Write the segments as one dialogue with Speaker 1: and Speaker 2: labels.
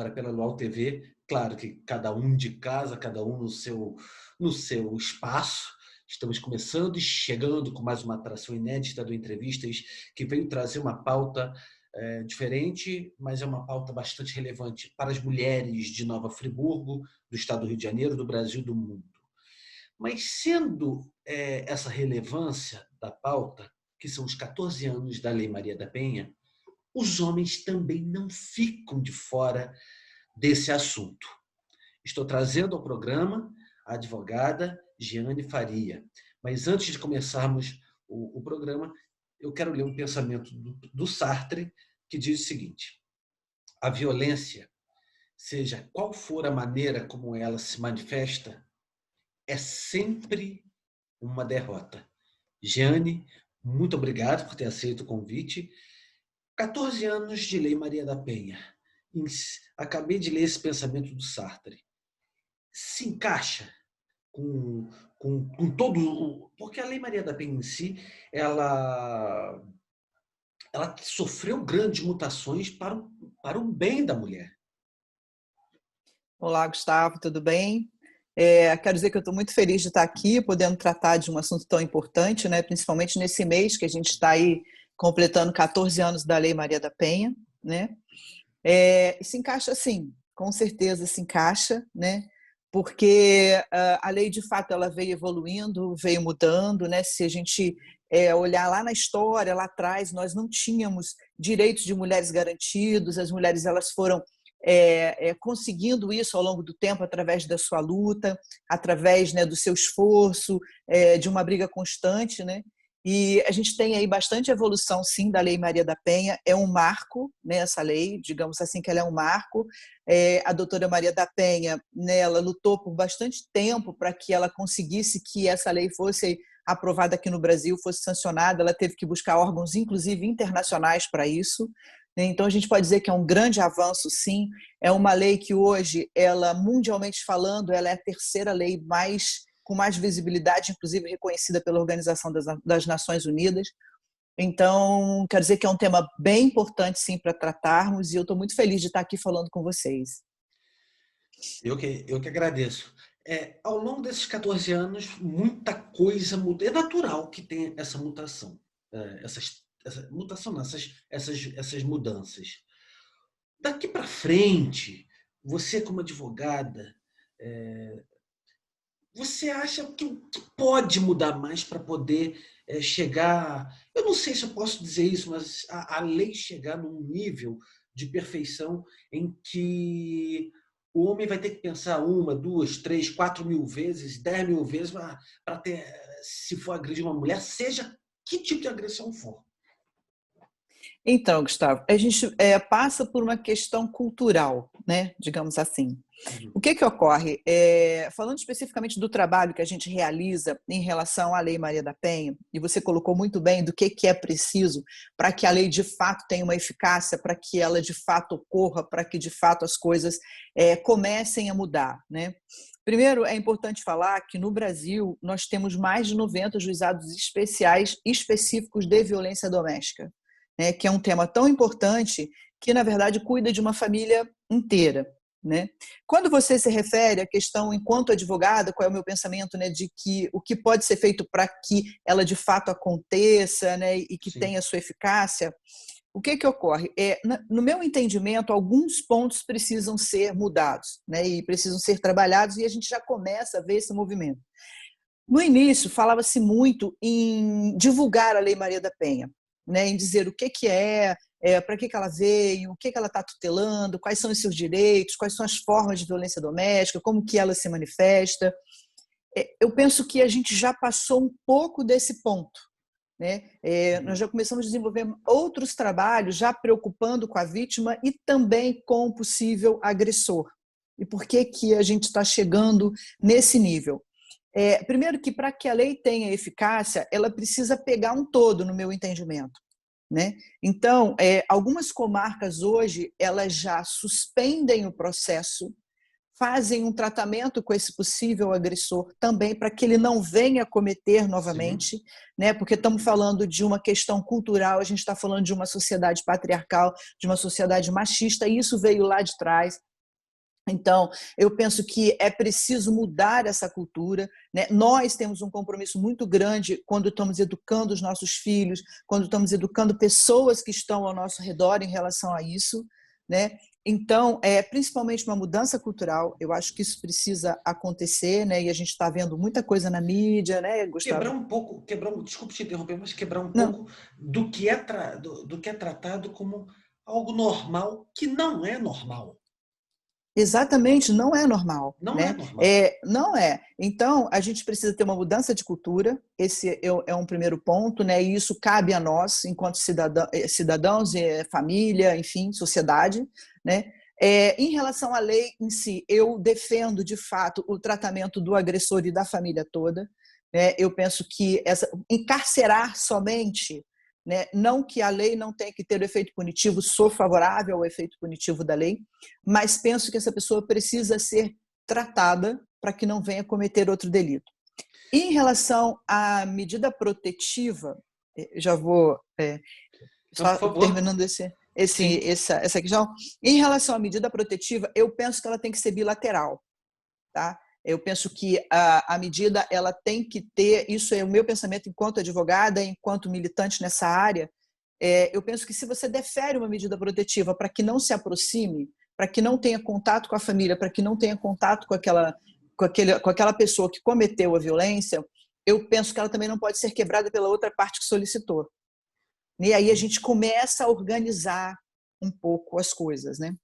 Speaker 1: agora pela Luau TV. Claro que cada um de casa, cada um no seu espaço. Estamos começando e chegando com mais uma atração inédita do Entrevistas, que veio trazer uma pauta diferente, mas é uma pauta bastante relevante para as mulheres de Nova Friburgo, do estado do Rio de Janeiro, do Brasil e do mundo. Mas sendo essa relevância da pauta, que são os 14 anos da Lei Maria da Penha, os homens também não ficam de fora desse assunto. Estou trazendo ao programa a advogada Jeane Faria. Mas antes de começarmos o programa, eu quero ler um pensamento do Sartre, que diz o seguinte: a violência, seja qual for a maneira como ela se manifesta, é sempre uma derrota. Jeane, muito obrigado por ter aceito o convite. 14 anos de Lei Maria da Penha. Acabei de ler esse pensamento do Sartre. Se encaixa com todo... Porque a Lei Maria da Penha em si, ela sofreu grandes mutações para o bem da mulher.
Speaker 2: Olá, Gustavo, tudo bem? Quero dizer que eu estou muito feliz de estar aqui, podendo tratar de um assunto tão importante, né? Principalmente nesse mês que a gente está aí completando 14 anos da Lei Maria da Penha, né? Se encaixa sim, com certeza se encaixa, né? Porque a lei, de fato, ela veio evoluindo, veio mudando, né? Se a gente olhar lá na história, lá atrás, nós não tínhamos direitos de mulheres garantidos, as mulheres elas foram conseguindo isso ao longo do tempo através da sua luta, através, né, do seu esforço, de uma briga constante, né? E a gente tem aí bastante evolução, sim, da Lei Maria da Penha. É um marco, né, essa lei, digamos assim, que ela é um marco. A doutora Maria da Penha, né, ela lutou por bastante tempo para que ela conseguisse que essa lei fosse aprovada aqui no Brasil, fosse sancionada. Ela teve que buscar órgãos, inclusive internacionais, para isso. Então, a gente pode dizer que é um grande avanço, sim. É uma lei que hoje, ela, mundialmente falando, ela é a terceira lei com mais visibilidade, inclusive reconhecida pela Organização das Nações Unidas. Então, quero dizer que é um tema bem importante, sim, para tratarmos, e eu estou muito feliz de estar aqui falando com vocês.
Speaker 1: Eu que agradeço. Ao longo desses 14 anos, muita coisa mudou. É natural que tenha essa mutação, essa mutação não, essas mudanças. Daqui para frente, você como advogada, você acha que pode mudar mais para poder chegar... Eu não sei se eu posso dizer isso, mas a lei chegar num nível de perfeição em que o homem vai ter que pensar 1, 2, 3, 4 mil vezes, 10 mil vezes para ter, se for agredir uma mulher, seja que tipo de agressão for.
Speaker 2: Então, Gustavo, a gente passa por uma questão cultural, né? Digamos assim. O que ocorre? Falando especificamente do trabalho que a gente realiza em relação à Lei Maria da Penha, e você colocou muito bem do que é preciso para que a lei de fato tenha uma eficácia, para que ela de fato ocorra, para que de fato as coisas comecem a mudar, né? Primeiro, é importante falar que no Brasil nós temos mais de 90 juizados especiais específicos de violência doméstica, né, que é um tema tão importante que, na verdade, cuida de uma família inteira, né? Quando você se refere à questão, enquanto advogada, qual é o meu pensamento, né, de que o que pode ser feito para que ela de fato aconteça, né, e que tenha sua eficácia, o que ocorre? No meu entendimento, alguns pontos precisam ser mudados, né, e precisam ser trabalhados, e a gente já começa a ver esse movimento. No início, falava-se muito em divulgar a Lei Maria da Penha, né, em dizer o que para que ela veio, o que ela está tutelando, quais são os seus direitos, quais são as formas de violência doméstica, como que ela se manifesta. Eu penso que a gente já passou um pouco desse ponto, né? Nós já começamos a desenvolver outros trabalhos já preocupando com a vítima e também com o possível agressor. E por que a gente está chegando nesse nível? Primeiro que para que a lei tenha eficácia, ela precisa pegar um todo, no meu entendimento, né? Então, algumas comarcas hoje, elas já suspendem o processo, fazem um tratamento com esse possível agressor também para que ele não venha a cometer novamente, né? Porque estamos falando de uma questão cultural, a gente está falando de uma sociedade patriarcal, de uma sociedade machista, e isso veio lá de trás. Então, eu penso que é preciso mudar essa cultura, né? Nós temos um compromisso muito grande quando estamos educando os nossos filhos, quando estamos educando pessoas que estão ao nosso redor em relação a isso, né? Então, principalmente uma mudança cultural, eu acho que isso precisa acontecer, né? E a gente está vendo muita coisa na mídia, né,
Speaker 1: Quebrar
Speaker 2: Gustavo?
Speaker 1: um pouco, desculpe te interromper, mas quebrar um
Speaker 2: Não,
Speaker 1: pouco do que é tratado como algo normal, que não é normal.
Speaker 2: exatamente, não é normal,
Speaker 1: Não é
Speaker 2: né?
Speaker 1: normal.
Speaker 2: Não é. Então, a gente precisa ter uma mudança de cultura, esse é um primeiro ponto, né? E isso cabe a nós, enquanto cidadãos, família, enfim, sociedade, né? Em relação à lei em si, eu defendo, de fato, o tratamento do agressor e da família toda, né? Eu penso que encarcerar somente, né? Não que a lei não tenha que ter o efeito punitivo, sou favorável ao efeito punitivo da lei, mas penso que essa pessoa precisa ser tratada para que não venha cometer outro delito. E em relação à medida protetiva, já vou
Speaker 1: Não, por
Speaker 2: só
Speaker 1: favor.
Speaker 2: terminando
Speaker 1: Sim.
Speaker 2: essa questão. Em relação à medida protetiva, eu penso que ela tem que ser bilateral, tá? Eu penso que a medida ela tem que ter, isso é o meu pensamento enquanto advogada, enquanto militante nessa área, eu penso que se você defere uma medida protetiva para que não se aproxime, para que não tenha contato com a família, para que não tenha contato com aquela pessoa que cometeu a violência, eu penso que ela também não pode ser quebrada pela outra parte que solicitou. E aí a gente começa a organizar um pouco as coisas, né?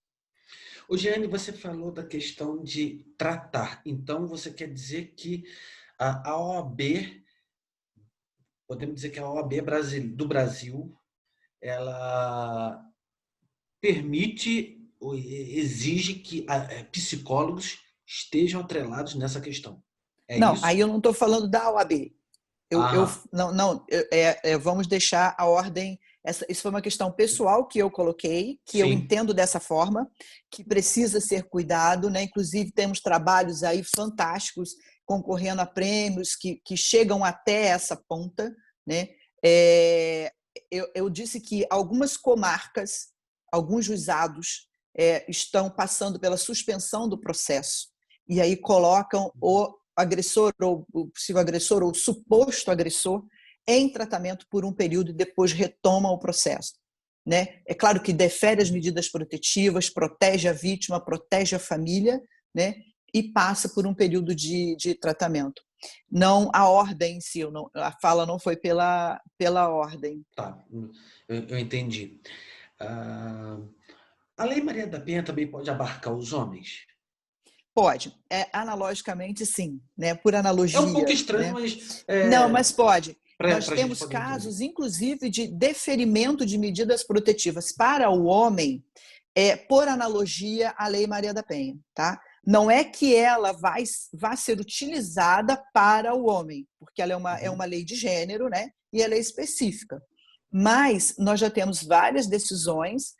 Speaker 1: O Giane, você falou da questão de tratar. Então, você quer dizer que a OAB, podemos dizer que a OAB do Brasil, ela permite ou exige que psicólogos estejam atrelados nessa questão. É
Speaker 2: Não,
Speaker 1: isso?
Speaker 2: aí eu não estou falando da OAB.
Speaker 1: Ah,
Speaker 2: Não, vamos deixar a ordem. Isso foi uma questão pessoal que eu coloquei, que eu
Speaker 1: sim.
Speaker 2: entendo dessa forma, que precisa ser cuidado, né? Inclusive, temos trabalhos aí fantásticos concorrendo a prêmios que chegam até essa ponta, né? Eu disse que algumas comarcas, alguns juizados, estão passando pela suspensão do processo, e aí colocam o agressor ou o possível agressor ou o suposto agressor em tratamento por um período e depois retoma o processo, né? É claro que defere as medidas protetivas, protege a vítima, protege a família, né? E passa por um período de tratamento. Não a ordem em si, não, a fala não foi pela ordem.
Speaker 1: Tá, eu entendi. Ah, a Lei Maria da Penha também pode abarcar os homens?
Speaker 2: Pode, analogicamente sim, né? Por
Speaker 1: É um pouco
Speaker 2: analogia,
Speaker 1: estranho,
Speaker 2: né?
Speaker 1: mas
Speaker 2: Não, mas pode.
Speaker 1: para
Speaker 2: Nós
Speaker 1: a gente
Speaker 2: temos
Speaker 1: poder entender.
Speaker 2: casos, inclusive, de deferimento de medidas protetivas para o homem, por analogia à Lei Maria da Penha, tá? Não é que ela vá ser utilizada para o homem, porque ela é
Speaker 1: Uhum.
Speaker 2: uma lei de gênero, né? E ela é específica. Mas nós já temos várias decisões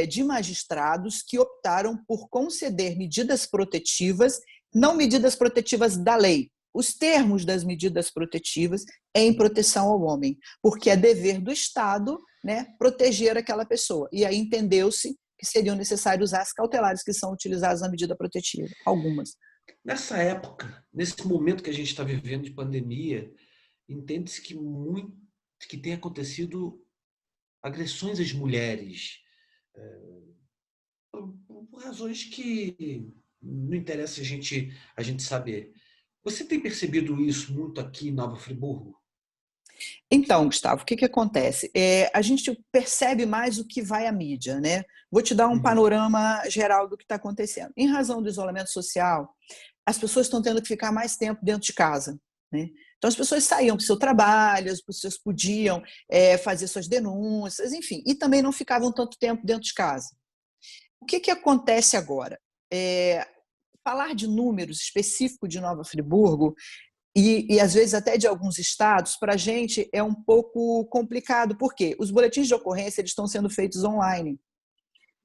Speaker 2: de magistrados que optaram por conceder medidas protetivas, não medidas protetivas da lei, os termos das medidas protetivas em proteção ao homem, porque é dever do Estado, né, proteger aquela pessoa. E aí entendeu-se que seriam necessários as cautelares que são utilizadas na medida protetiva, algumas.
Speaker 1: Nessa época, nesse momento que a gente está vivendo de pandemia, entende-se que muito que tem acontecido agressões às mulheres, por razões que não interessa a gente saber. Você tem percebido isso muito aqui em Nova Friburgo?
Speaker 2: Então, Gustavo, o que acontece? A gente percebe mais o que vai à mídia, né? Vou te dar um
Speaker 1: Uhum.
Speaker 2: panorama geral do que está acontecendo. Em razão do isolamento social, as pessoas estão tendo que ficar mais tempo dentro de casa, né? Então, as pessoas saíam para o seu trabalho, as pessoas podiam fazer suas denúncias, enfim, e também não ficavam tanto tempo dentro de casa. O que acontece agora? Falar de números específicos de Nova Friburgo e às vezes até de alguns estados, para a gente é um pouco complicado, porque os boletins de ocorrência eles estão sendo feitos online,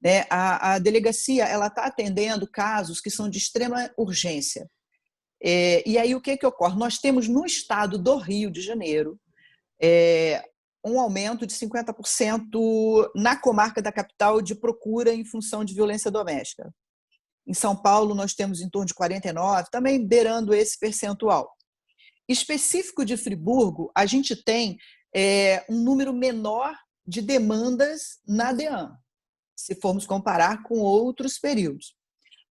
Speaker 2: né? A delegacia ela está atendendo casos que são de extrema urgência. E aí o que ocorre? Nós temos no estado do Rio de Janeiro um aumento de 50% na comarca da capital de procura em função de violência doméstica. Em São Paulo, nós temos em torno de 49, também beirando esse percentual. Específico de Friburgo, a gente tem um número menor de demandas na DEAN, se formos comparar com outros períodos.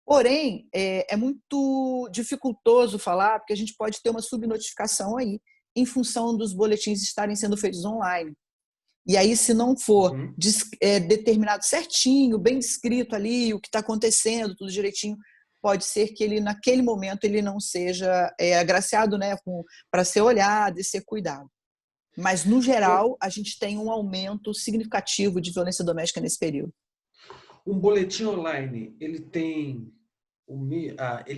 Speaker 2: Porém, é muito dificultoso falar, porque a gente pode ter uma subnotificação aí, em função dos boletins estarem sendo feitos online. E aí, se não for determinado certinho, bem descrito ali, o que está acontecendo, tudo direitinho, pode ser que ele, naquele momento, ele não seja agraciado, né, para ser olhado e ser cuidado. Mas, no geral, a gente tem um aumento significativo de violência doméstica nesse período.
Speaker 1: Um boletim online, ele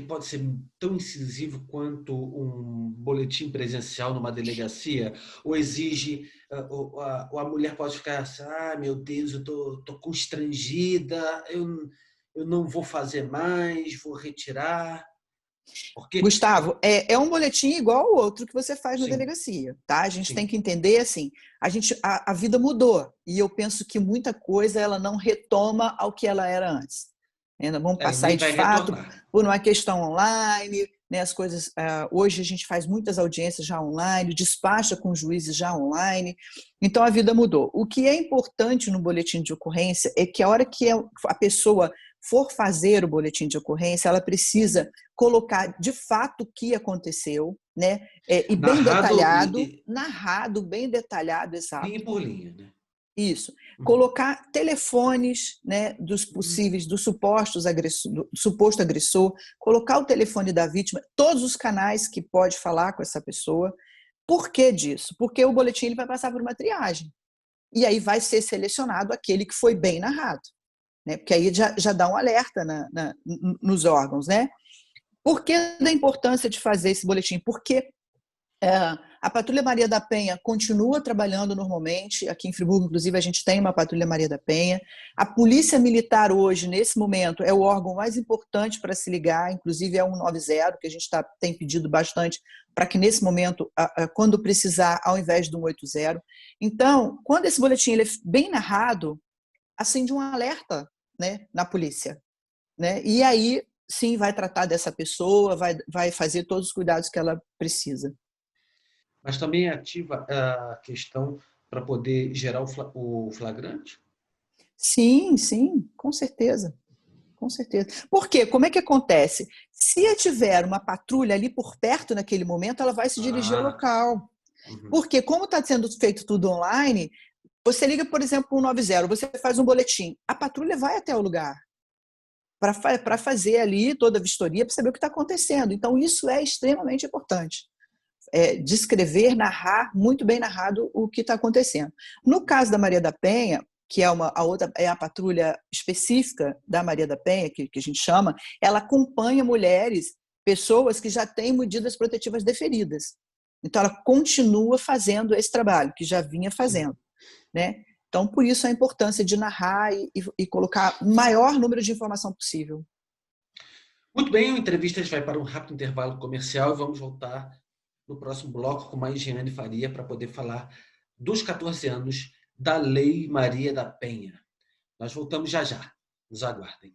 Speaker 1: pode ser tão incisivo quanto um boletim presencial numa delegacia? Ou exige, ou a mulher pode ficar assim, meu Deus, eu tô constrangida, eu não vou fazer mais, vou retirar? Porque...
Speaker 2: Gustavo, é um boletim igual ao outro que você faz na
Speaker 1: Sim.
Speaker 2: delegacia, tá? A gente
Speaker 1: Sim.
Speaker 2: tem que entender assim, a vida mudou e eu penso que muita coisa ela não retoma ao que ela era antes. Ainda vamos passar aí de fato por uma questão online, né? As coisas hoje a gente faz muitas audiências já online, despacha com juízes já online, então a vida mudou. O que é importante no boletim de ocorrência é que a hora que a pessoa for fazer o boletim de ocorrência, ela precisa colocar de fato o que aconteceu, né? E bem detalhado, narrado, bem detalhado, exato.
Speaker 1: Linha por linha, né?
Speaker 2: Isso. Colocar telefones, né, dos possíveis, do suposto agressor, colocar o telefone da vítima, todos os canais que pode falar com essa pessoa. Por que disso? Porque o boletim ele vai passar por uma triagem. E aí vai ser selecionado aquele que foi bem narrado. Né? Porque aí já dá um alerta nos órgãos. Né? Por que da importância de fazer esse boletim? Porque a Patrulha Maria da Penha continua trabalhando normalmente. Aqui em Friburgo, inclusive, a gente tem uma Patrulha Maria da Penha. A Polícia Militar hoje, nesse momento, é o órgão mais importante para se ligar, inclusive é o 190, que a gente tem pedido bastante para que, nesse momento, quando precisar, ao invés do 180. Então, quando esse boletim ele é bem narrado, acende um alerta, né, na polícia. Né? E aí, sim, vai tratar dessa pessoa, vai fazer todos os cuidados que ela precisa.
Speaker 1: Mas também ativa a questão para poder gerar o flagrante?
Speaker 2: Sim, sim, com certeza. Com certeza. Por quê? Como é que acontece? Se tiver uma patrulha ali por perto naquele momento, ela vai se dirigir ao local. Porque, como está sendo feito tudo online, você liga, por exemplo, para o 190, você faz um boletim, a patrulha vai até o lugar para fazer ali toda a vistoria, para saber o que está acontecendo. Então, isso é extremamente importante. Descrever, narrar, muito bem narrado o que está acontecendo. No caso da Maria da Penha, que a outra é a patrulha específica da Maria da Penha, que a gente chama, ela acompanha mulheres, pessoas que já têm medidas protetivas deferidas. Então, ela continua fazendo esse trabalho, que já vinha fazendo. Né? Então, por isso a importância de narrar e colocar o maior número de informação possível.
Speaker 1: Muito bem, o entrevista vai para um rápido intervalo comercial e vamos voltar no próximo bloco com mais Jeane Faria para poder falar dos 14 anos da Lei Maria da Penha. Nós voltamos já já. Nos aguardem.